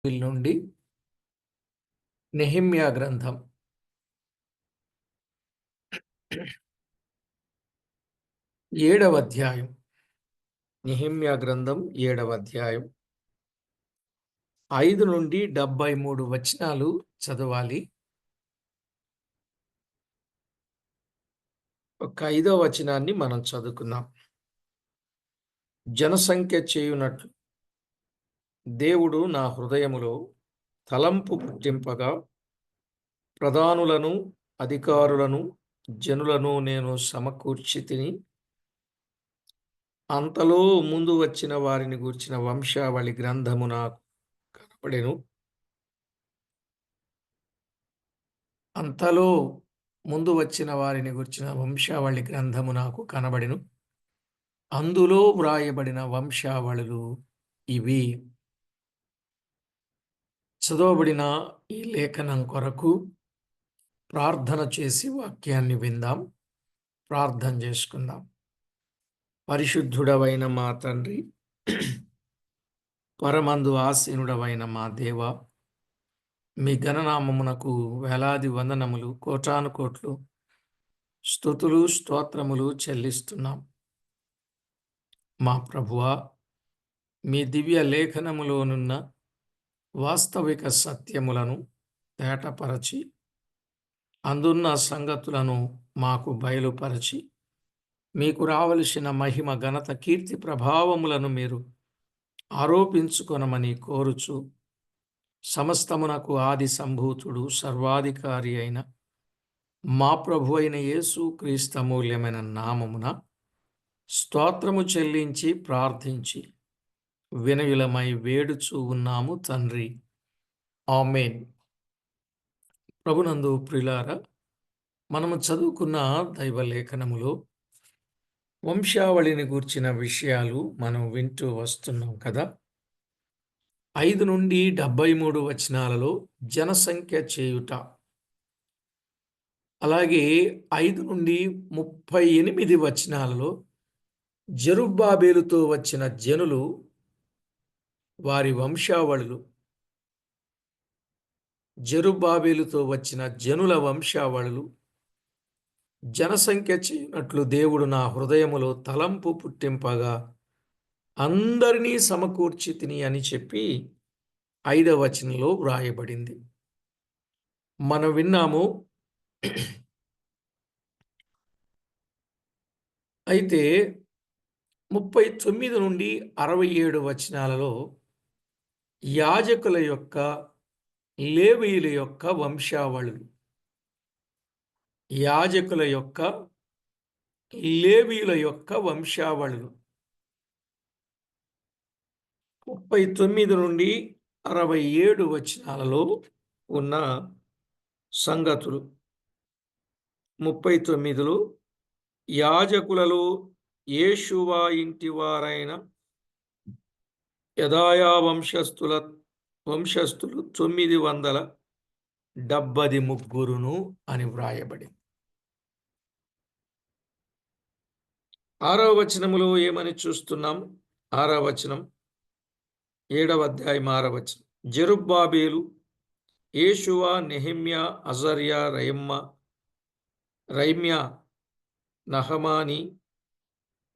Bible నుండి నెహెమ్యా గ్రంథం 7వ అధ్యాయం. నెహెమ్యా గ్రంథం 7వ అధ్యాయం 5 నుండి 73 వచనాలు చదవాలి. ఒక 5వ వచనాన్ని మనం చదువుకుందాం. జనసంఖ్య చేయునట్లు దేవుడు నా హృదయములో తలంపు పుట్టింపగా ప్రధానులను, అధికారులను, జనులను నేను సమకూర్చితిని. అంతలో ముందు వచ్చిన వారిని గూర్చిన వంశావళి గ్రంథము నాకు కనపడెను. అంతలో ముందు వచ్చిన వారిని గూర్చిన వంశావళి గ్రంథము నాకు కనబడెను. అందులో వ్రాయబడిన వంశావళులు ఇవి. చదవబడిన ఈ లేఖనం కొరకు ప్రార్థన చేసి వాక్యాన్ని విందాం. ప్రార్థన చేసుకుందాం. పరిశుద్ధుడవైన మా తండ్రి, పరమందు ఆసీనుడవైన మా దేవ, మీ ఘననామమునకు వేలాది వందనములు, కోటాను కోట్లు స్తుతులు స్తోత్రములు చెల్లిస్తున్నాం. మా ప్రభువా, మీ దివ్య లేఖనములోనున్న వాస్తవిక సత్యములను తేటపరచి అందున్న సంగతులను మాకు బయలుపరచి మీకు రావలసిన మహిమ ఘనత కీర్తి ప్రభావములను మీరు ఆరోపించుకొనమని కోరుచు, సమస్తమునకు ఆది సంభూతుడు సర్వాధికారి అయిన మా ప్రభు అయిన యేసు క్రీస్తు అమూల్యమైన నామమున స్తోత్రము చెల్లించి ప్రార్థించి వినయులమై వేడుచూ ఉన్నాము తండ్రి. ఆమేన్. ప్రభునందు ప్రియులారా, మనము చదువుకున్న దైవ లేఖనములో వంశావళిని గూర్చిన విషయాలు మనం వింటూ వస్తున్నాం కదా. 5 నుండి 73 వచనాలలో జనసంఖ్య చేయుట, అలాగే 5 నుండి 38 వచనాలలో జెరుబ్బాబేలుతో వచ్చిన జనులు, వారి వంశావళులు. జెరుబ్బాబేలుతో వచ్చిన జనుల వంశావళులు. జనసంఖ్య చేయునట్లు దేవుడు నా హృదయములో తలంపు పుట్టింపగా అందరినీ సమకూర్చితిని అని చెప్పి 5వ వచనంలో వ్రాయబడింది. మనం విన్నాము. అయితే 39 నుండి 67 వచనాలలో యాజకుల యొక్క, లేవీయుల యొక్క వంశావళులు. యాజకుల యొక్క, లేవీయుల యొక్క వంశావళులు 39 నుండి 67 వచనాలలో ఉన్న సంగతులు. 39లో యాజకులలో యేషువా ఇంటివారైన యెదాయా వంశస్థులు 973 అని వ్రాయబడింది. 6వ వచనములో ఏమని చూస్తున్నాం? 6వ వచనం, 7వ అధ్యాయం 6వ వచనం. జెరుబ్బాబేలు, యేషువా, నెహెమ్యా, అజర్యా, రైమ్యా, నహమాని,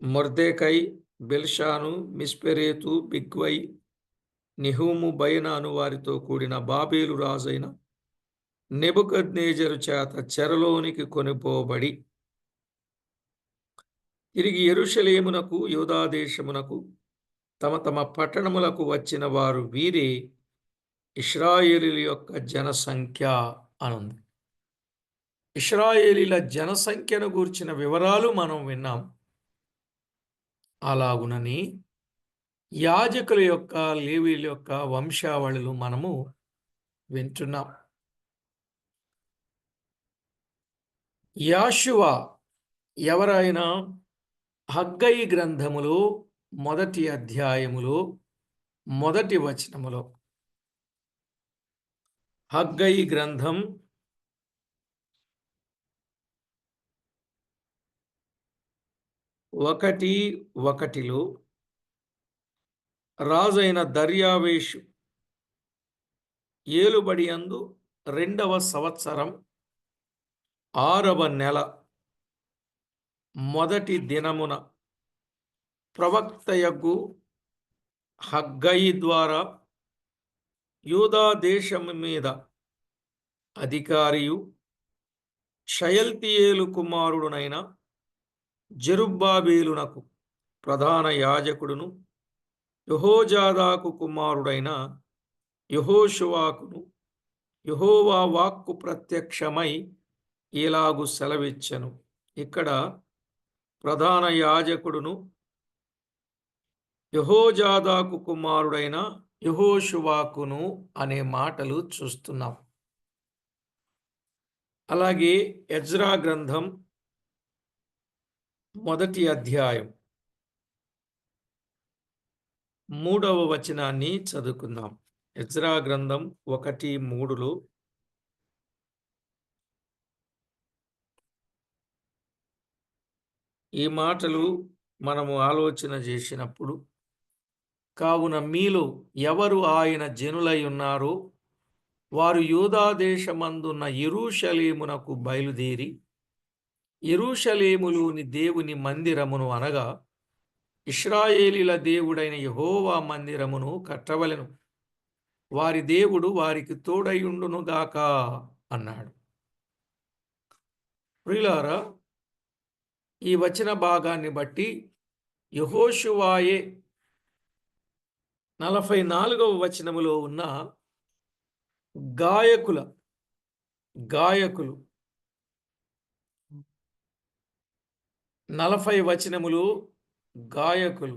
మొర్దెకై, బెల్షాను, మిస్పెరేతు, బిగ్వై, నెహూము, బయనాను వారితో కూడిన బాబేలు రాజైన నెబుకద్నెజరు చేత చెరలోనికి కొనిపోబడి తిరిగి యెరూషలేమునకు, యూదా దేశమునకు తమ తమ పట్టణములకు వచ్చిన వారు వీరే ఇశ్రాయేలీయుల యొక్క జనసంఖ్య అనుంది. ఇశ్రాయేలీల జనసంఖ్యను గూర్చిన వివరాలు మనం విన్నాం. అలాగునని యాజకుల యొక్క, లేవీయుల యొక్క వంశావళులు మనము వింటున్నాం. యాషువా ఎవరైనా హగ్గై గ్రంథములో మొదటి అధ్యాయములో మొదటి వచనములో, హగ్గై గ్రంథం 1:1 రాజైన దర్యావేషు ఏలుబడి యందు 2వ సంవత్సరం 6వ నెల మొదటి దినమున ప్రవక్తయగు హగ్గయి ద్వారా యూదా దేశము మీద అధికారియు షయల్తీయేలు కుమారుడునైన జెరుబ్బాబేలునకు ప్రధాన యాజకుడును యెహోజాదాకు కుమారుడైన యెహోషువాకును యెహోవా వాక్కు ప్రత్యక్షమై ఇలాగు సెలవిచ్చెను. ఇక్కడ ప్రధాన యాజకుడును యెహోజాదాకు కుమారుడైన యెహోషువాకును అనే మాటలు చూస్తున్నాం. అలాగే ఎజ్రా గ్రంథం 1వ అధ్యాయం 3వ వచనాన్ని చదువుకుందాం. ఎజ్రా గ్రంథం 1:3 ఈ మాటలు మనము ఆలోచన చేసినప్పుడు, కావున మీలో ఎవరు ఆయన జనులై ఉన్నారో వారు యూదా దేశమందున్న యెరూషలేమునకు బయలుదేరి యెరూషలేములోని దేవుని మందిరమును అనగా ఇశ్రాయేలీల దేవుడైన యెహోవా మందిరమును కట్టవలెను. వారి దేవుడు వారికి తోడయుండునుగాక అన్నాడు. ప్రియులారా, ఈ వచన భాగాన్ని బట్టి యెహోషువాయే 44వ వచనములో ఉన్న గాయకులు 40 వచనములు గాయకులు,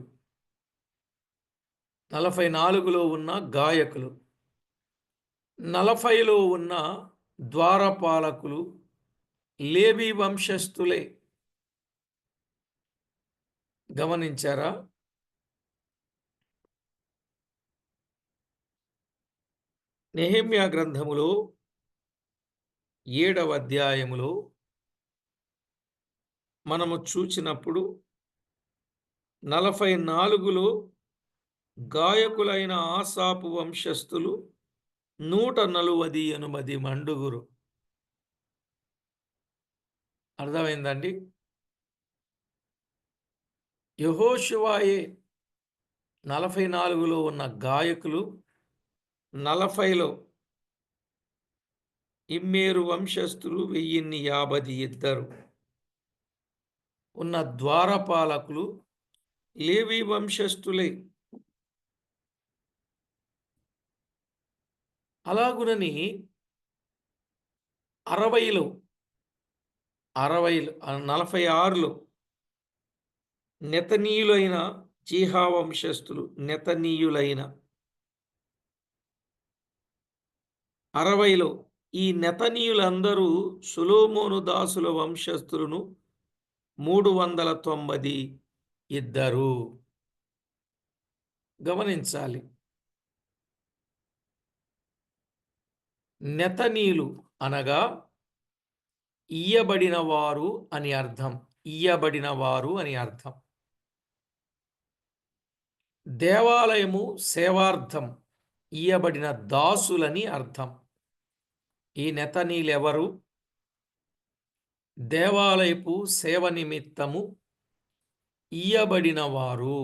44లో ఉన్న గాయకులు, 40లో ఉన్న ద్వారపాలకులు లేవీ వంశస్థులే. గమనించారా? నెహెమ్యా గ్రంథములో 7వ అధ్యాయములో మనము చూచినప్పుడు 44లో గాయకులైన ఆసాపు వంశస్థులు 148 మండుగురు. అర్థమైందండి? యెహోషువాయే 44లో ఉన్న గాయకులు, 40లో ఇమ్మేరు వంశస్థులు 1052 ఉన్న ద్వారపాలకులు లేవీ వంశస్థులే. అలాగునని 60లో 46లో నెతనీయులైన జీహా వంశస్థులు, నెతనీయులైన 60లో ఈ నెతనీయులందరూ సొలొమోను దాసుల వంశస్థులను 392. గమనించాలి, నెతనీయులు అనగా ఇయ్యబడిన వారు అని అర్థం. ఇయ్యబడిన వారు అని అర్థం. దేవాలయము సేవార్థం ఇయ్యబడిన దాసులని అర్థం. ఈ నెతనీయులెవరు? దేవాలయపు సేవ నిమిత్తము ఇయ్యబడిన వారు,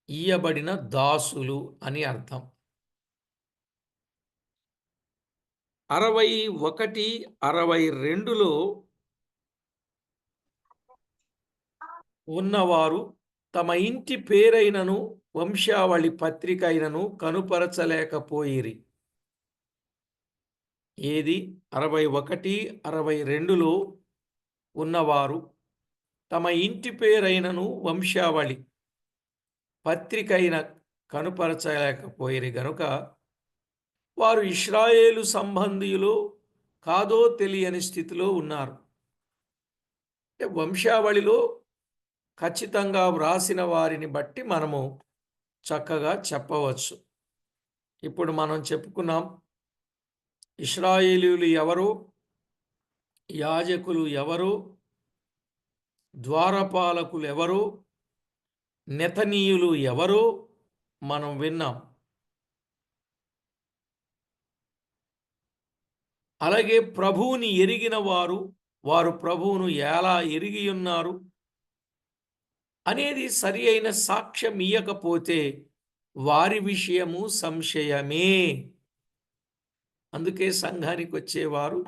ఇయ్యబడిన దాసులు అని అర్థం. 61, 62లో ఉన్నవారు తమ ఇంటి పేరైనను వంశావళి పత్రిక అయినను కనుపరచలేకపోయిరి. ఏది? 61, 62లో ఉన్నవారు తమ ఇంటి పేరైనను వంశావళి పత్రిక అయిన కనుపరచలేకపోయిరి గనుక వారు ఇశ్రాయేలు సంబంధీయులో కాదో తెలియని స్థితిలో ఉన్నారు. వంశావళిలో ఖచ్చితంగా వ్రాసిన వారిని బట్టి మనము చక్కగా చెప్పవచ్చు. ఇప్పుడు మనం చెప్పుకున్నాం, ఇశ్రాయేలీయులు ఎవరో, యాజకులు ఎవరో, ద్వారపాలకులు ఎవరో, నెతనీయులు ఎవరో మనం విన్నాం. అలాగే ప్రభువుని ఎరిగిన వారు, వారు ప్రభువును ఎలా ఎరిగి ఉన్నారు అనేది సరి అయిన సాక్ష్యం ఇయ్యకపోతే వారి విషయము సంశయమే. అందుకే సంఘానికి వచ్చేవారు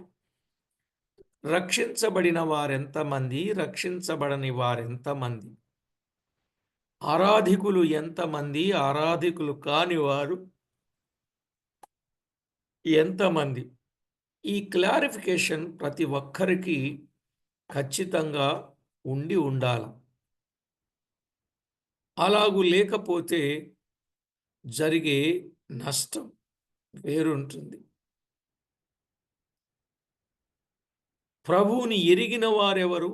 రక్షించబడిన వారెంతమంది, రక్షించబడని వారెంతమంది, ఆరాధికులు ఎంతమంది, ఆరాధికులు కాని వారు ఎంతమంది, ఈ క్లారిఫికేషన్ ప్రతి ఒక్కరికి ఖచ్చితంగా ఉండి ఉండాలి. అలాగూ లేకపోతే జరిగే నష్టం వేరుంటుంది. ప్రభువుని ఎరిగిన వారెవరు,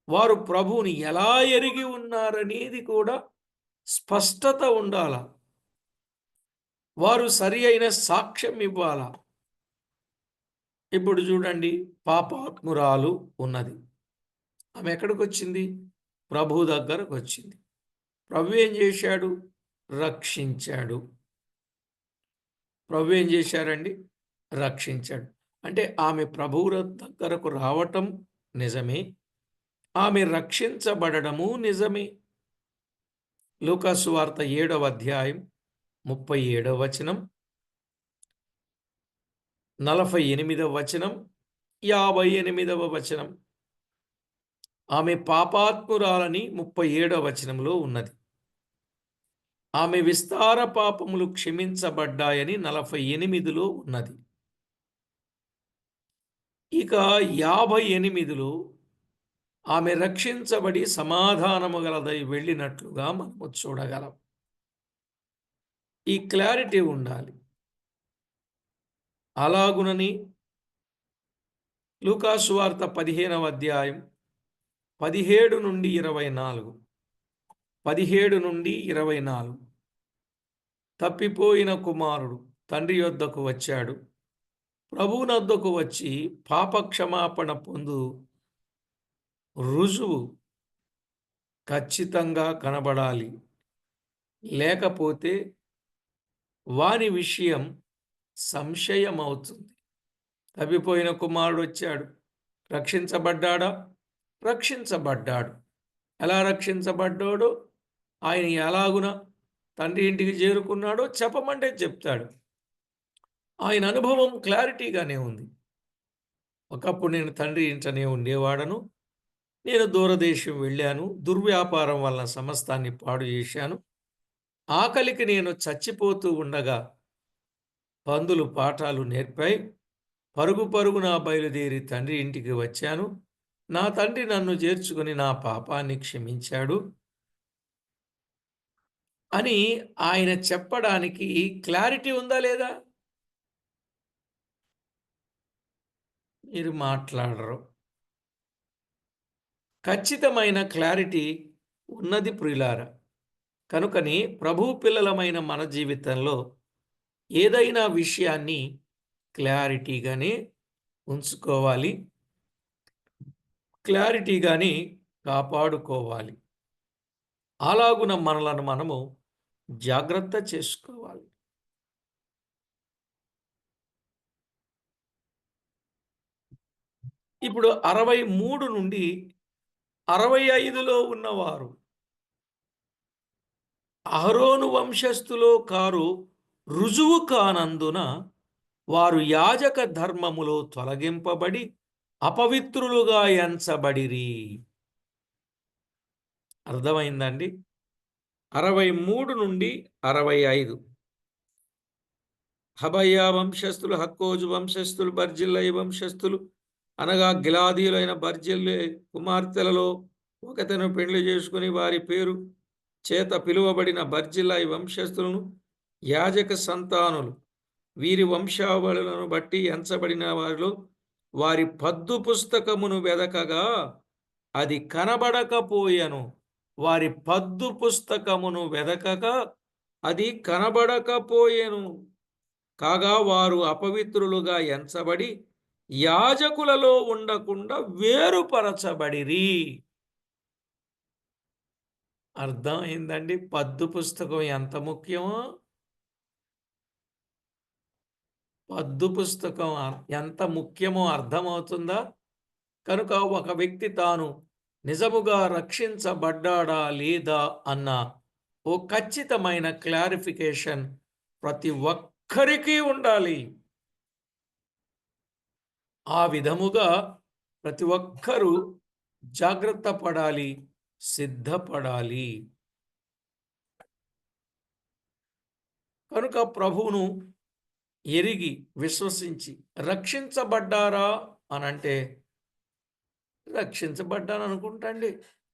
వారు ప్రభువుని ఎలా ఎరిగి ఉన్నారనేది కూడా స్పష్టత ఉండాల. వారు సరి అయిన సాక్ష్యం ఇవ్వాల. ఇప్పుడు చూడండి, పాపాత్మురాలు ఉన్నది. ఆమె ఎక్కడికి వచ్చింది? ప్రభు దగ్గరకు వచ్చింది. ప్రభు ఏం చేశాడు? రక్షించాడు. ప్రభు ఏం చేశారండి? రక్షించాడు. అంటే ఆమె ప్రభువు దగ్గరకు రావటం నిజమే, ఆమె రక్షించబడము నిజమే. లూకా సువార్త 7వ అధ్యాయం 37వ వచనం, 48వ వచనం, 58వ వచనం. ఆమె పాపాత్మురాలని 37వ వచనంలో ఉన్నది. ఆమె విస్తార పాపములు క్షమించబడ్డాయని 48లో ఉన్నది. ఇక 58లో ఆమె రక్షించబడి సమాధానము గలదై వెళ్ళినట్లుగా మనము చూడగలం. ఈ క్లారిటీ ఉండాలి. అలాగునని లూకా సువార్త 15వ అధ్యాయం 17 నుండి 24, 17 నుండి 24. తప్పిపోయిన కుమారుడు తండ్రి యొద్దకు వచ్చాడు. ప్రభువునొద్దకు వచ్చి పాపక్షమాపణ పొందు రుజువు ఖచ్చితంగా కనబడాలి, లేకపోతే వాని విషయం సంశయమవుతుంది. తప్పిపోయిన కుమారుడు వచ్చాడు, రక్షించబడ్డాడా? రక్షించబడ్డాడు. ఎలా రక్షించబడ్డాడో, ఆయన ఎలాగున తండ్రి ఇంటికి చేరుకున్నాడో చెప్పమంటే చెప్తాడు. ఆయన అనుభవం క్లారిటీగానే ఉంది. ఒకప్పుడు నేను తండ్రి ఇంటనే ఉండేవాడను, నేను దూరదేశం వెళ్ళాను, దుర్వ్యాపారం వలన సమస్తాన్ని పాడు చేశాను, ఆకలికి నేను చచ్చిపోతూ ఉండగా పందులు పాఠాలు నేర్పాయి, పరుగు పరుగున బయలుదేరి తండ్రి ఇంటికి వచ్చాను, నా తండ్రి నన్ను చేర్చుకుని నా పాపాన్ని క్షమించాడు అని ఆయన చెప్పడానికి క్లారిటీ ఉందా లేదా? మీరు మాట్లాడరు. ఖచ్చితమైన క్లారిటీ ఉన్నది ప్రియులారా. కనుకని ప్రభు పిల్లలమైన మన జీవితంలో ఏదైనా విషయాన్ని క్లారిటీగానే ఉంచుకోవాలి, క్లారిటీగానే కాపాడుకోవాలి. అలాగున మనలను మనము జాగ్రత్త చేసుకోవాలి. ఇప్పుడు 63 నుండి 65లో ఉన్నవారు అహరోను వంశస్థులో కారు రుజువు కానందున వారు యాజక ధర్మములో తొలగింపబడి అపవిత్రులుగా ఎంచబడిరి. అర్థమైందండి? 63 నుండి 65. హబయ్యా వంశస్థులు, హక్కోజు వంశస్థులు, బర్జిల్లయి వంశస్థులు అనగా గిలాదీయులైన బర్జిల్లే కుమార్తెలలో ఒకతను పెళ్లి చేసుకుని వారి పేరు చేత పిలువబడిన బర్జిల్లయి వంశస్థులను యాజక సంతానులు. వీరి వంశావళులను బట్టి ఎంచబడిన వారిలో వారి పద్దు పుస్తకమును వెదకగా అది కనబడకపోయెను. వారి పద్దు పుస్తకమును వెదకగా అది కనబడకపోయెను. కాగా వారు అపవిత్రులుగా ఎంచబడి యాజకులలో ఉండకుండా వేరుపరచబడిరి. అర్థమైందండి పద్దు పుస్తకం ఎంత ముఖ్యమో? పద్దు పుస్తకం ఎంత ముఖ్యమో అర్థమవుతుందా? కనుక ఒక వ్యక్తి తాను నిజముగా రక్షించబడ్డాడా లేదా అన్న ఓ ఖచ్చితమైన క్లారిఫికేషన్ ప్రతి ఒక్కరికి ఉండాలి. ఆ విధముగా ప్రతి ఒక్కరూ జాగ్రత్త పడాలి, సిద్ధపడాలి. కనుక ప్రభువును ఎరిగి విశ్వసించి రక్షించబడ్డారా అనంటే రక్షించబడ్డాను అనుకుంటాండి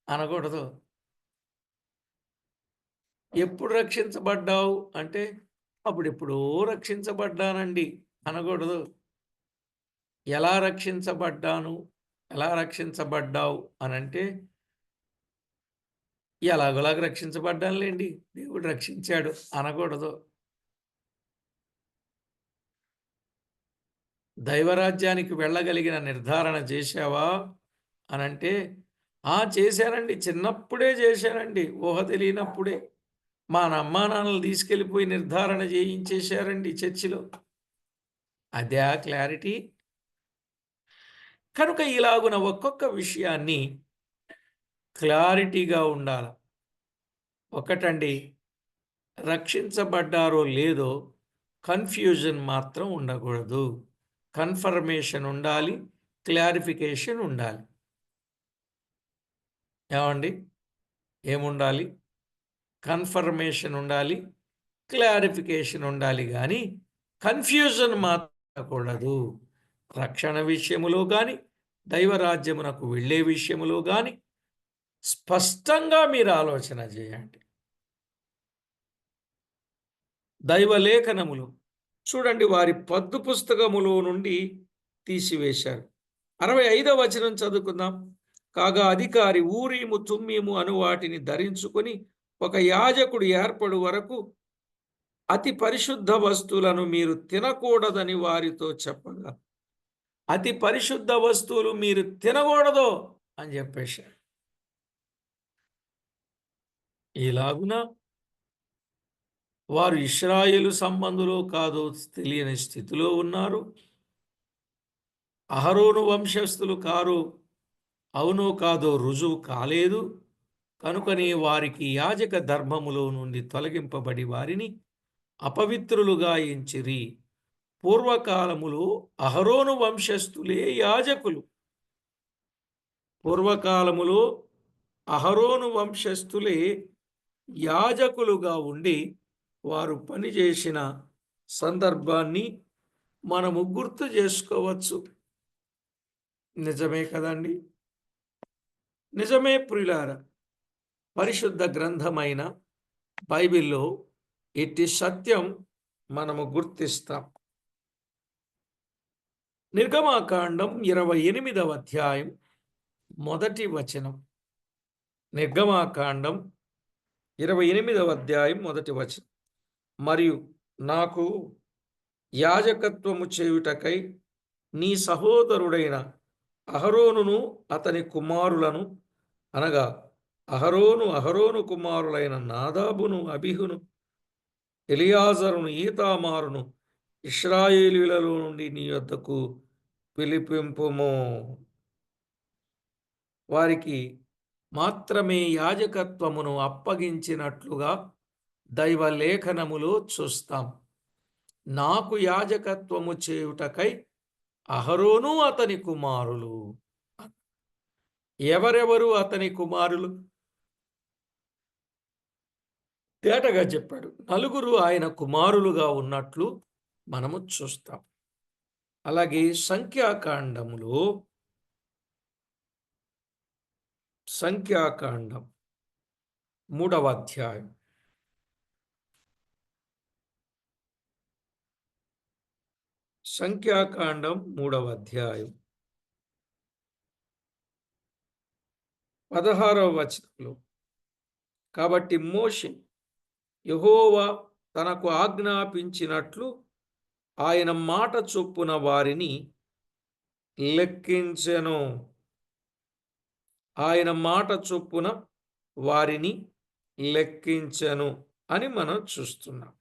అనకూడదు. ఎప్పుడు రక్షించబడ్డావు అంటే అప్పుడెప్పుడో రక్షించబడ్డానండి అనకూడదు. ఎలా రక్షించబడ్డాను, ఎలా రక్షించబడ్డావు అనంటే ఎలాగోలాగ రక్షించబడ్డానులేండి, దేవుడు రక్షించాడు అనకూడదు. దైవరాజ్యానికి వెళ్ళగలిగిన నిర్ధారణ చేశావా అనంటే చేశానండి, చిన్నప్పుడే చేశానండి, ఊహ తెలియనప్పుడే మా అమ్మా నాన్నలు తీసుకెళ్ళిపోయి నిర్ధారణ చేయించేశారండి చర్చిలో. అదే క్లారిటీ. కనుక ఇలాగున ఒక్కొక్క విషయాన్ని క్లారిటీగా ఉండాలి. ఒకటండి, రక్షించబడ్డారో లేదో కన్ఫ్యూజన్ మాత్రం ఉండకూడదు. కన్ఫర్మేషన్ ఉండాలి, క్లారిఫికేషన్ ఉండాలి. ఏమండి? ఏముండాలి? కన్ఫర్మేషన్ ఉండాలి, క్లారిఫికేషన్ ఉండాలి, కానీ కన్ఫ్యూజన్ మాత్రకూడదు. రక్షణ విషయములో కానీ దైవరాజ్యమునకు వెళ్ళే విషయములో కానీ స్పష్టంగా మీరు ఆలోచన చేయండి. దైవలేఖనములు చూడండి, వారి పద్దు పుస్తకములో నుండి తీసివేశారు. 65వ వచనం చదువుకుందాం. కాగా అధికారి ఊరీము తుమ్మీము అను వాటిని ధరించుకొని ఒక యాజకుడు ఏర్పడు వరకు అతి పరిశుద్ధ వస్తువులను మీరు తినకూడదని వారితో చెప్పగా, అతి పరిశుద్ధ వస్తువులు మీరు తినకూడదు అని చెప్పేశారు. ఇలాగున వారు ఇశ్రాయేలు సంబంధులో కాదో తెలియని స్థితిలో ఉన్నారు. అహరోను వంశస్థులు కారు అవునో కాదో రుజువు కాలేదు. కనుకనే వారికి యాజక ధర్మములో నుండి తొలగింపబడి వారిని అపవిత్రులుగా ఎంచిరి. పూర్వకాలములో అహరోను వంశస్థులే యాజకులు. పూర్వకాలములో అహరోను వంశస్థులే యాజకులుగా ఉండి వారు పనిచేసిన సందర్భాన్ని మనము గుర్తు చేసుకోవచ్చు. నిజమే కదండి? నిజమే ప్రియులారా. పరిశుద్ధ గ్రంథమైన బైబిల్లో ఇట్టి సత్యం మనము గుర్తిస్తాం. నిర్గమాకాండం 28వ అధ్యాయం మొదటి వచనం. నిర్గమాకాండం 28వ అధ్యాయం మొదటి వచనం. మరియు నాకు యాజకత్వము చేయుటకై నీ సహోదరుడైన అహరోనును అతని కుమారులను అనగా అహరోను కుమారులైన నాదాబును, అబిహును, ఎలియాజరును, ఈతామారును ఇశ్రాయేలీయులలో నుండి నీ యొద్దకు పిలిపింపుము. వారికి మాత్రమే యాజకత్వమును అప్పగించినట్లుగా దైవ లేఖనములో చూస్తాం. నాకు యాజకత్వము చేయుటకై అహరోను అతని కుమారులు. ఎవరెవరు అతని కుమారులు? తేటగా చెప్పాడు. 4 ఆయన కుమారులుగా ఉన్నట్లు మనము చూస్తాం. అలాగే సంఖ్యాకాండం 3వ అధ్యాయం. సంఖ్యాకాండం 3వ అధ్యాయం 16వ వచనంలో, కాబట్టి మోషే యెహోవా తనకు ఆజ్ఞాపించినట్లు ఆయన మాట చొప్పున వారిని లెక్కించెను. ఆయన మాట చొప్పున వారిని లెక్కించెను అని మనం చూస్తున్నాం.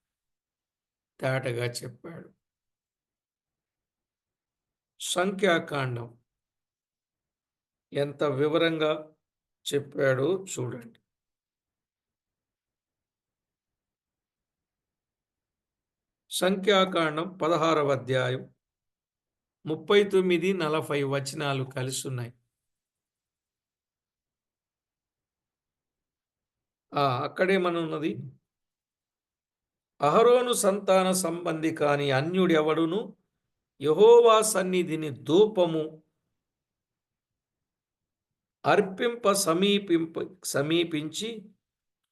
తేటగా చెప్పాడు. సంఖ్యాకాండం ఎంత వివరంగా చెప్పాడో చూడండి. సంఖ్యాకాండం 16వ అధ్యాయం 39, 40 వచనాలు కలిసున్నాయి. అక్కడేమనున్నది? అహరోను సంతాన సంబంధి కాని అన్యుడెవడును యెహోవా సన్నిధిని ధూపము అర్పింప సమీపించి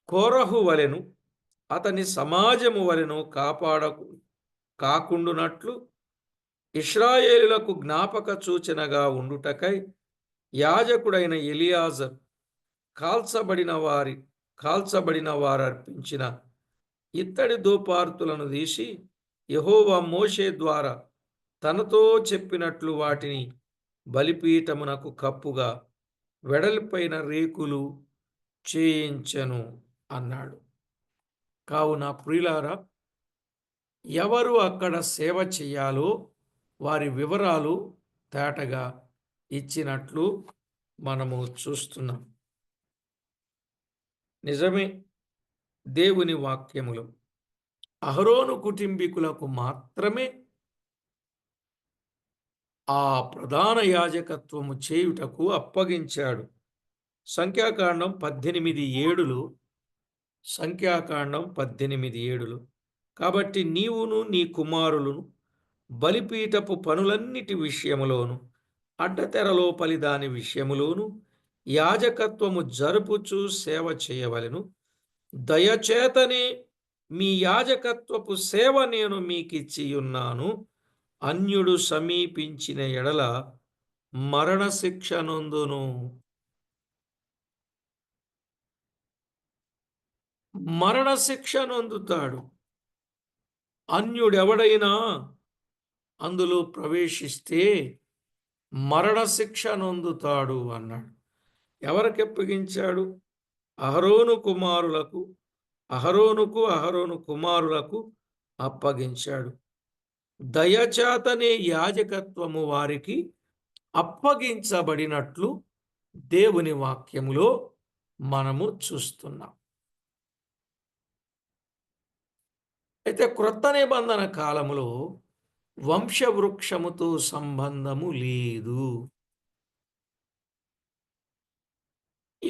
కోరహు వలెను అతని సమాజము వలెను కాకుండునట్లు ఇశ్రాయేలులకు జ్ఞాపక సూచనగా ఉండుటకై యాజకుడైన ఎలియాజరు కాల్చబడిన వారు అర్పించిన ఇత్తడి ధూపార్తులను తీసి యెహోవా మోషే ద్వారా తనతో చెప్పినట్లు వాటిని బలిపీఠమునకు కప్పుగా వెడల్పైన రేకులు చేయించెను అన్నాడు. కావున ప్రియులారా, ఎవరు అక్కడ సేవ చేయాలో వారి వివరాలు తేటగా ఇచ్చినట్లు మనము చూస్తున్నాం. నిజమే, దేవుని వాక్యములో అహరోను కుటుంబీకులకు మాత్రమే ఆ ప్రధాన యాజకత్వము చేయుటకు అప్పగించాడు. సంఖ్యాకాండం 18:7 సంఖ్యాకాండం 18:7 కాబట్టి నీవును నీ కుమారులను బలిపీఠపు పనులన్నిటి విషయములోను అడ్డతెరలోపలి దాని విషయములోను యాజకత్వము జరుపుచూ సేవ చేయవలెను. దయచేతనే మీ యాజకత్వపు సేవ నేను మీకిచ్చియున్నాను. అన్యుడు సమీపించిన ఎడల మరణశిక్ష నొందును. మరణశిక్ష నొందుతాడు. అన్యుడెవడైనా అందులో ప్రవేశిస్తే మరణశిక్ష నొందుతాడు అన్నాడు. ఎవరికి అప్పగించాడు? అహరోను కుమారులకు అప్పగించాడు. దయచేతనే యాజకత్వము వారికి అప్పగించబడినట్లు దేవుని వాక్యములో మనము చూస్తున్నాం. అయితే క్రొత్త నిబంధన కాలములో వంశవృక్షముతో సంబంధము లేదు.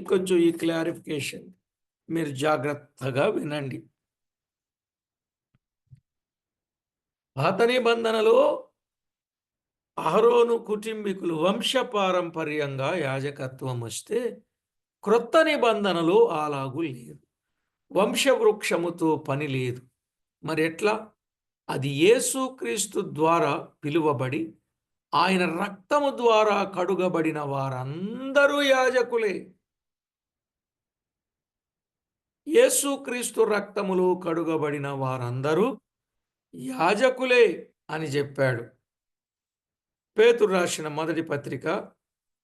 కొంచెం ఈ క్లారిఫికేషన్ మీరు జాగ్రత్తగా వినండి. పాత నిబంధనలో అహరోను కుటుంబీకులు వంశపారంపర్యంగా యాజకత్వం వస్తే, క్రొత్త నిబంధనలో అలాగూ లేదు. వంశవృక్షముతో పని లేదు. మరి ఎట్లా? అది యేసుక్రీస్తు ద్వారా పిలువబడి ఆయన రక్తము ద్వారా కడుగబడిన వారందరూ యాజకులే. యేసుక్రీస్తు రక్తములో కడుగబడిన వారందరూ యాజకులే అని చెప్పాడు. పేతురు రాసిన మొదటి పత్రిక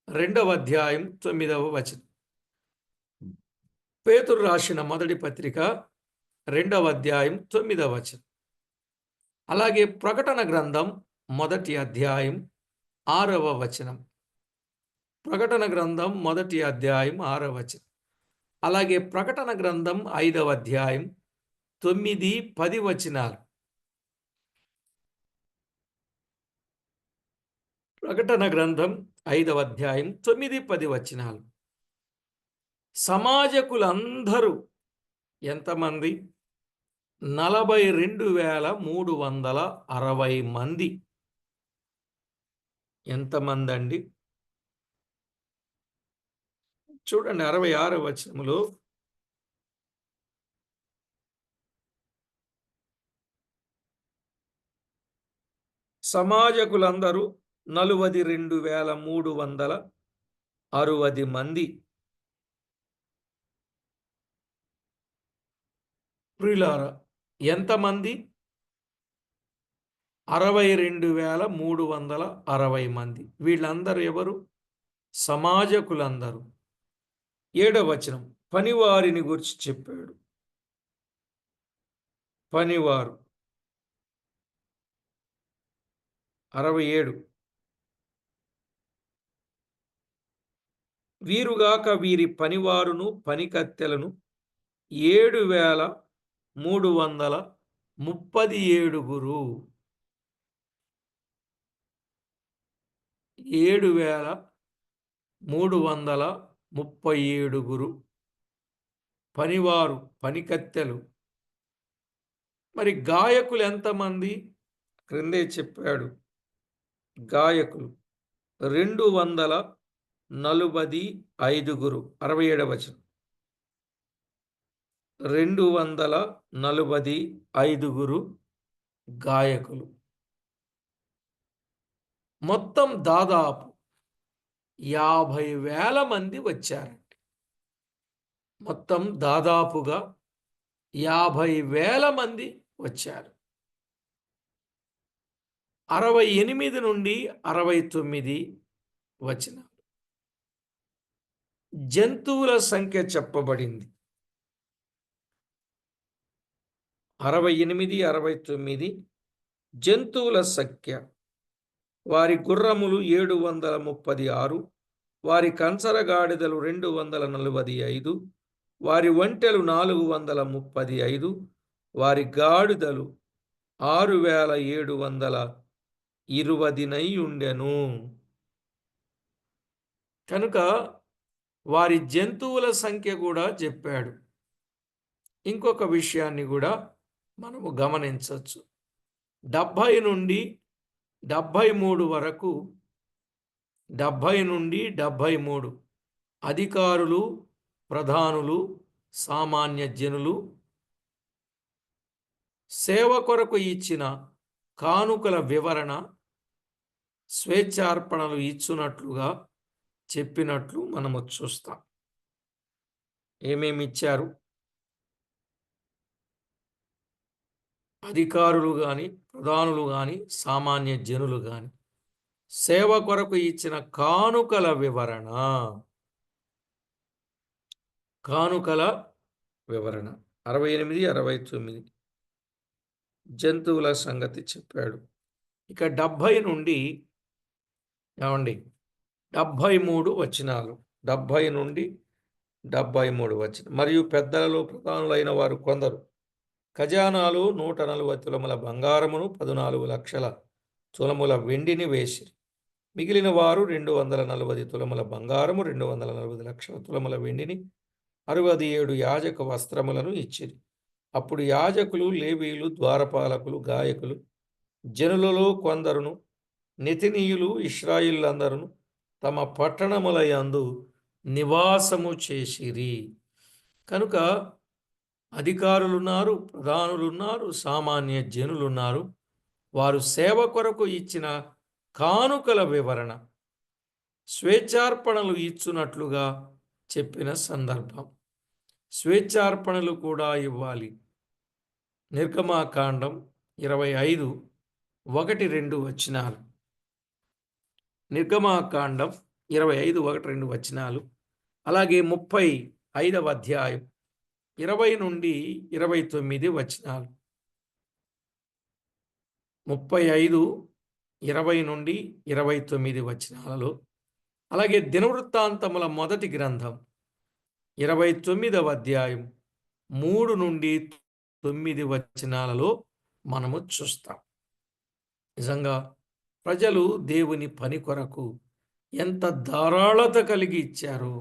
2వ అధ్యాయం 9వ వచనం. పేతురు రాసిన మొదటి పత్రిక 2వ అధ్యాయం 9వ వచనం. అలాగే ప్రకటన గ్రంథం 1వ అధ్యాయం 6వ వచనం. ప్రకటన గ్రంథం 1వ అధ్యాయం 6వ వచనం. అలాగే ప్రకటన గ్రంథం 5వ అధ్యాయం 9, 10 వచనాలు. ప్రకటన గ్రంథం 5వ అధ్యాయం 9, 10 వచనాలు. సమాజకులందరూ ఎంతమంది? 42,360 మంది. ఎంతమంది అండి? చూడండి 66వ వచనములో సమాజకులందరూ 42,360 మంది. ప్రియులారా, ఎంతమంది? 62,360 మంది. వీళ్ళందరూ ఎవరు? సమాజకులందరూ. 7వ వచనం పనివారిని గురించి చెప్పాడు. పనివారు 67. వీరుగాక వీరి పనివారును పనికత్తెలను 7,337 7,337 పనివారు పనికత్తెలు. మరి గాయకులు ఎంతమంది? క్రిందే చెప్పాడు. గాయకులు 245 67వ వచనం. 245 గాయకులు. మొత్తం దాదాపు 50,000 మంది వచ్చారండి. మొత్తం దాదాపుగా 50,000 మంది వచ్చారు. 68 నుండి 69 వచనాలు. జంతువుల సంఖ్య చెప్పబడింది. 68, 69 జంతువుల సంఖ్య. వారి గుర్రములు 736, వారి కంచరగాడిదలు 245, వారి ఒంటెలు 435, వారి గాడిదలు 6,720 ఉండెను. కనుక వారి జంతువుల సంఖ్య కూడా చెప్పాడు. ఇంకొక విషయాన్ని కూడా మనము గమనించవచ్చు. 70 నుండి 73 వరకు, 70 నుండి 73 అధికారులు, ప్రధానులు, సామాన్య జనులు సేవ కొరకు ఇచ్చిన కానుకల వివరణ, స్వేచ్ఛార్పణలు ఇచ్చునట్లుగా చెప్పినట్లు మనము చూస్తాం. ఏమేమి ఇచ్చారు? అధికారులు కానీ, ప్రధానులు కానీ, సామాన్య జనులు కానీ సేవ కొరకు ఇచ్చిన కానుకల వివరణ. కానుకల వివరణ 68, 69 జంతువుల సంగతి చెప్పాడు. ఇక 70 నుండి 73 వచనాలు. 70 నుండి 73 వచనం. మరియు పెద్దలలో ప్రధానులైన వారు కొందరు ఖజానాలు 140 తులముల బంగారమును 14 లక్షల తులముల వెండిని వేసిరి. మిగిలిన వారు 240 తులముల బంగారము, 240 లక్షల తులముల వెండిని, 67 యాజక వస్త్రములను ఇచ్చిరి. అప్పుడు యాజకులు, లేవీయులు, ద్వారపాలకులు, గాయకులు, జనులలో కొందరును, నెతినీయులు, ఇశ్రాయేలులందరూ తమ పట్టణముల యందు నివాసము చేసిరి. కనుక అధికారులున్నారు, ప్రధానులున్నారు, సామాన్య జనులున్నారు. వారు సేవ కొరకు ఇచ్చిన కానుకల వివరణ, స్వేచ్ఛార్పణలు ఇచ్చునట్లుగా చెప్పిన సందర్భం. స్వేచ్ఛార్పణలు కూడా ఇవ్వాలి. నిర్గమాకాండం 25, 1-2 వచనాలు. నిర్గమాకాండం 25, 1-2 వచనాలు. అలాగే 35వ అధ్యాయం 20 నుండి 29 వచనాలు. 35, 20 నుండి 29 వచనాలలో. అలాగే దినవృత్తాంతముల మొదటి గ్రంథం 29వ అధ్యాయం 3 నుండి 9 వచనాలలో మనము చూస్తాం. నిజంగా ప్రజలు దేవుని పని కొరకు ఎంత ధారాళత కలిగి ఇచ్చారో,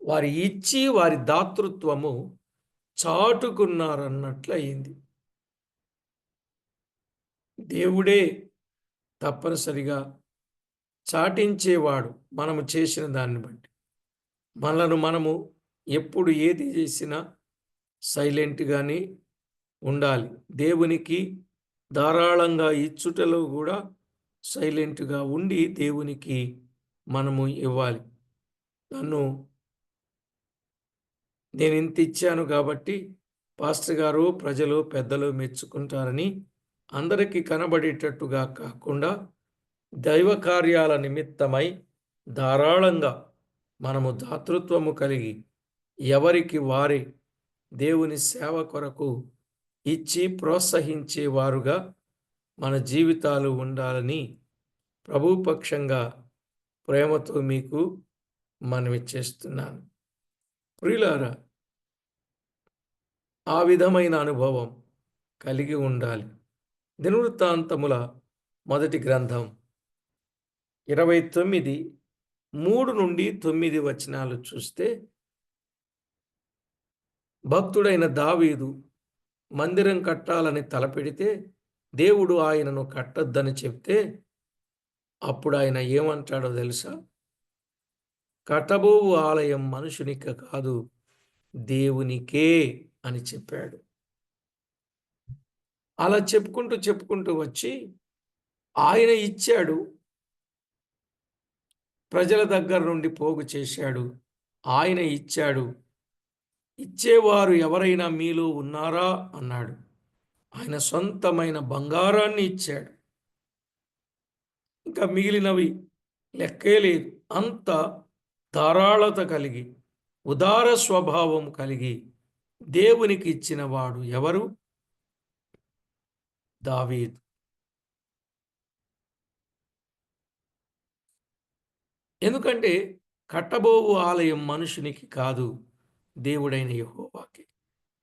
వారి ఇచ్చి వారి దాతృత్వము చాటుకున్నారన్నట్లయింది. దేవుడే తప్పనిసరిగా చాటించేవాడు మనము చేసిన దాన్ని బట్టి. మనము ఎప్పుడు ఏది చేసినా సైలెంట్గానే ఉండాలి. దేవునికి ధారాళంగా ఇచ్చుటలో కూడా సైలెంట్గా ఉండి దేవునికి మనము ఇవ్వాలి. నేను ఇంత ఇచ్చాను కాబట్టి పాస్టర్ గారు, ప్రజలు, పెద్దలు మెచ్చుకుంటారని అందరికీ కనబడేటట్టుగా కాకుండా, దైవ కార్యాల నిమిత్తమై ధారాళంగా మనము దాతృత్వము కలిగి ఎవరికి వారే దేవుని సేవ కొరకు ఇచ్చి ప్రోత్సహించేవారుగా మన జీవితాలు ఉండాలని ప్రభుపక్షంగా ప్రేమతో మీకు మనవి చేస్తున్నాను. ప్రియులారా, ఆ విధమైన అనుభవం కలిగి ఉండాలి. దినవృత్తాంతముల మొదటి గ్రంథం 29 3 నుండి 9 వచనాలు చూస్తే, భక్తుడైన దావీదు మందిరం కట్టాలని తలపెడితే దేవుడు ఆయనను కట్టొద్దని చెప్తే అప్పుడు ఆయన ఏమంటాడో తెలుసా? కట్టబోవు ఆలయం మనుషునికి కాదు, దేవునికే అని చెప్పాడు. అలా చెప్పుకుంటూ వచ్చి ఆయన ఇచ్చాడు, ప్రజల దగ్గర నుండి పోగు చేశాడు, ఆయన ఇచ్చాడు, ఇచ్చేవారు ఎవరైనా మీలో ఉన్నారా అన్నాడు. ఆయన సొంతమైన బంగారాన్ని ఇచ్చాడు. ఇంకా మిగిలినవి లెక్కే లేదు. అంత ధారాళత కలిగి, ఉదార స్వభావం కలిగి దేవునికి ఇచ్చిన వాడు ఎవరు? దావీదు. ఎందుకంటే కట్టబోవు ఆలయం మనుషునికి కాదు, దేవుడైన యెహోవాకి.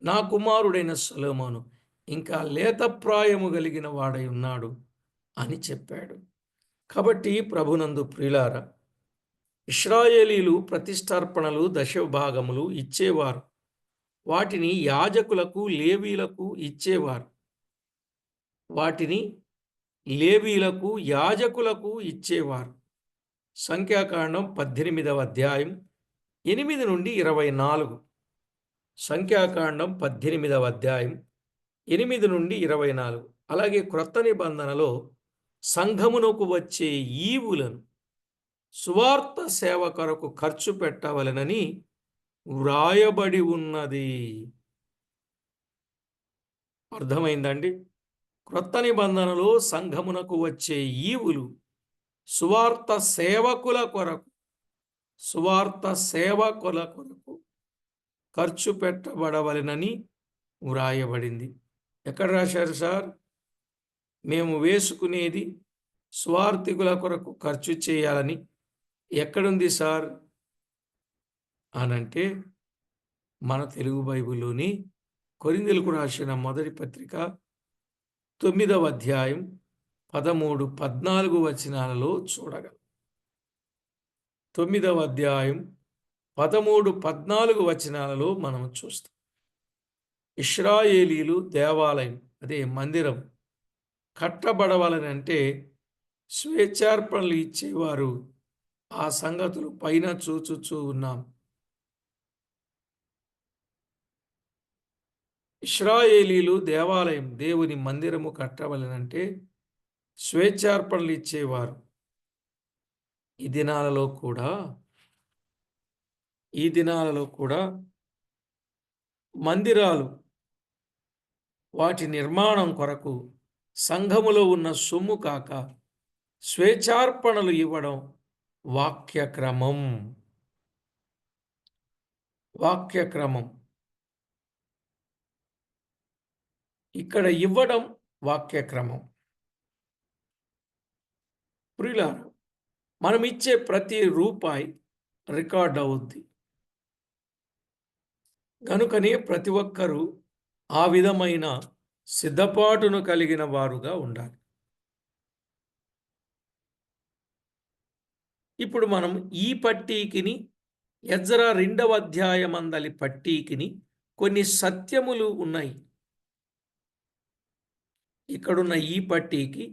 నా కుమారుడైన సొలొమోను ఇంకా లేతప్రాయము కలిగిన వాడై ఉన్నాడు అని చెప్పాడు. కాబట్టి ప్రభునందు ప్రియులారా, ఇశ్రాయేలీలు ప్రతిష్టార్పణలు దశభాగములు ఇచ్చేవారు. వాటిని యాజకులకు లేవీలకు ఇచ్చేవారు. వాటిని లేవీలకు యాజకులకు ఇచ్చేవారు. సంఖ్యాకాండం 18వ అధ్యాయం 8 నుండి 24. సంఖ్యాకాండం 18వ అధ్యాయం 8 నుండి 24. అలాగే క్రొత్త నిబంధనలో సంఘమునకు వచ్చే ఈవులను సువార్త సేవ కొరకు ఖర్చు పెట్టవలెనని వ్రాయబడి ఉన్నది. అర్థమైందండి? క్రొత్త నిబంధనలో సంఘమునకు వచ్చే ఈవులు సువార్త సేవకుల కొరకు ఖర్చు పెట్టబడవలెనని వ్రాయబడింది. ఎక్కడ రాశారు సార్? మేము వేసుకునేది స్వార్థికుల కొరకు ఖర్చు చేయాలని ఎక్కడుంది సార్ అనంటే, మన తెలుగు బైబిల్లోని కొరింథీయులకు రాసిన మొదటి పత్రిక 9వ అధ్యాయం 13, 14 వచనాలలో చూడగలం. 9వ అధ్యాయం 13, 14 వచనాలలో మనం చూస్తాం. ఇశ్రాయేలీలు దేవాలయం, అదే మందిరం కట్టబడవాలని అంటే స్వేచ్ఛార్పణలు ఇచ్చేవారు. ఆ సంగతులు పైన చూచుచూ ఉన్నాం. ఇశ్రాయేలీలు దేవాలయం, దేవుని మందిరము కట్టవలనంటే స్వేచ్ఛార్పణలు ఇచ్చేవారు. ఈ దినాలలో కూడా మందిరాలు వాటి నిర్మాణం కొరకు సంఘములో ఉన్న సొమ్ము కాక స్వేచ్ఛార్పణలు ఇవ్వడం వాక్యక్రమం. ఇక్కడ ఇవ్వడం వాక్యక్రమం. ప్రియులారా, మనం ఇచ్చే ప్రతి రూపాయి రికార్డ్ అవుద్ది. కనుకనే ప్రతి ఒక్కరూ ఆ విధమైన సిద్ధపాటును కలిగిన వారుగా ఉండాలి. ఇప్పుడు మనం ఈ పట్టీకిని ఎజ్రా 2వ అధ్యాయమందలి పట్టీకిని కొన్ని సత్యములు ఉన్నాయి. ఇక్కడున్న ఈ పట్టీకి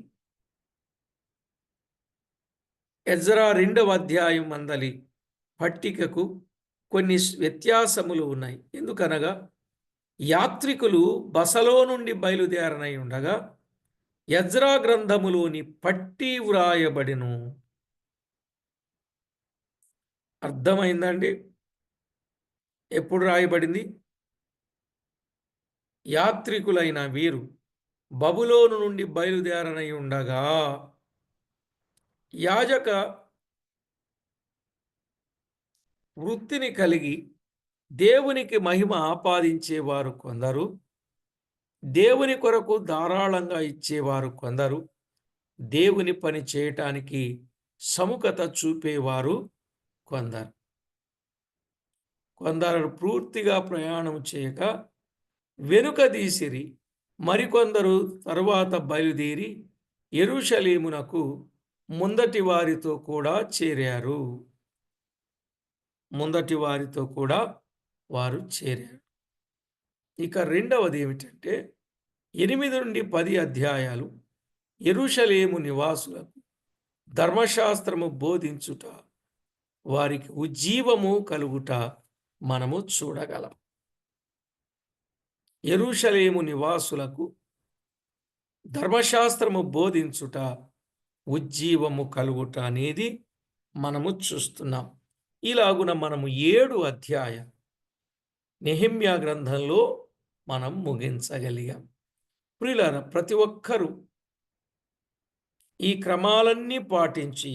ఎజ్రా 2వ అధ్యాయం మందలి పట్టికకు కొన్ని వ్యత్యాసములు ఉన్నాయి. ఎందుకనగా యాత్రికులు బసలో నుండి బయలుదేరనై ఉండగా ఎజ్రా గ్రంథములోని పట్టీ వ్రాయబడిను. అర్థమైందండి? ఎప్పుడు రాయబడింది? యాత్రికులైన వీరు బబులోను నుండి బయలుదేరనై ఉండగా యాజక వృత్తిని కలిగి దేవునికి మహిమ ఆపాదించేవారు కొందరు, దేవుని కొరకు ధారాళంగా ఇచ్చేవారు కొందరు, దేవుని పని చేయటానికి సముఖత చూపేవారు కొందరు. కొందరు పూర్తిగా ప్రయాణం చేయక వెనుకదీసిరి. మరికొందరు తరువాత బయలుదేరి యెరూషలేమునకు ముందటి వారితో కూడా చేరారు. ముందటి వారితో కూడా వారు చేరారు. ఇక రెండవది ఏమిటంటే 8-10 అధ్యాయాలు యెరూషలేము నివాసులకు ధర్మశాస్త్రము బోధించుట, వారికి ఉజ్జీవము కలుగుట మనము చూడగలం. యెరూషలేము నివాసులకు ధర్మశాస్త్రము బోధించుట, ఉజ్జీవము కలుగుట అనేది మనము చూస్తున్నాం. ఇలాగున మనము 7 అధ్యాయాలు నెహెమ్యా గ్రంథంలో మనం ముగించగలిగాం. ప్రియులారా, ప్రతి ఒక్కరూ ఈ క్రమాలన్నీ పాటించి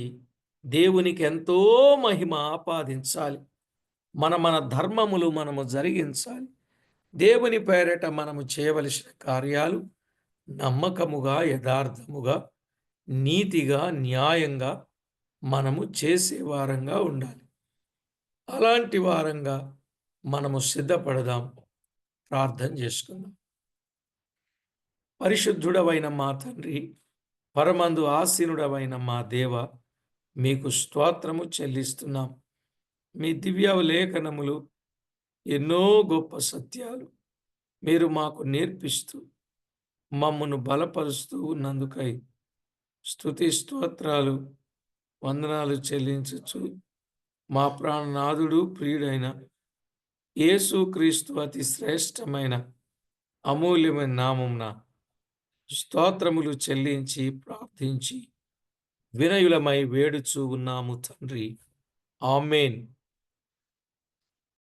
దేవునికి ఎంతో మహిమ ఆపాదించాలి. మన ధర్మములు మనము జరిగించాలి. దేవుని పేరట మనము చేయవలసిన కార్యాలు నమ్మకముగా, యథార్థముగా, నీతిగా, న్యాయంగా మనము చేసే వారంగా ఉండాలి. అలాంటి వారంగా మనము సిద్ధపడదాం. ప్రార్థన చేసుకుందాం. పరిశుద్ధుడవైన మా తండ్రి, పరమందు ఆసీనుడవైన మా దేవ, మీకు స్తోత్రము చెల్లిస్తున్నాం. మీ దివ్య లేఖనములు ఎన్నో గొప్ప సత్యాలు మీరు మాకు నేర్పిస్తూ మమ్మను బలపరుస్తూ ఉన్నందుకై స్తుతి స్తోత్రాలు, వందనాలు చెల్లించుచు మా ప్రాణనాథుడు ప్రియుడైన యేసుక్రీస్తు అతి శ్రేష్టమైన అమూల్యమైన నామమున స్తోత్రములు చెల్లించి ప్రార్థించి వినయులమై వేడుచూ ఉన్నాము తండ్రి. ఆమేన్.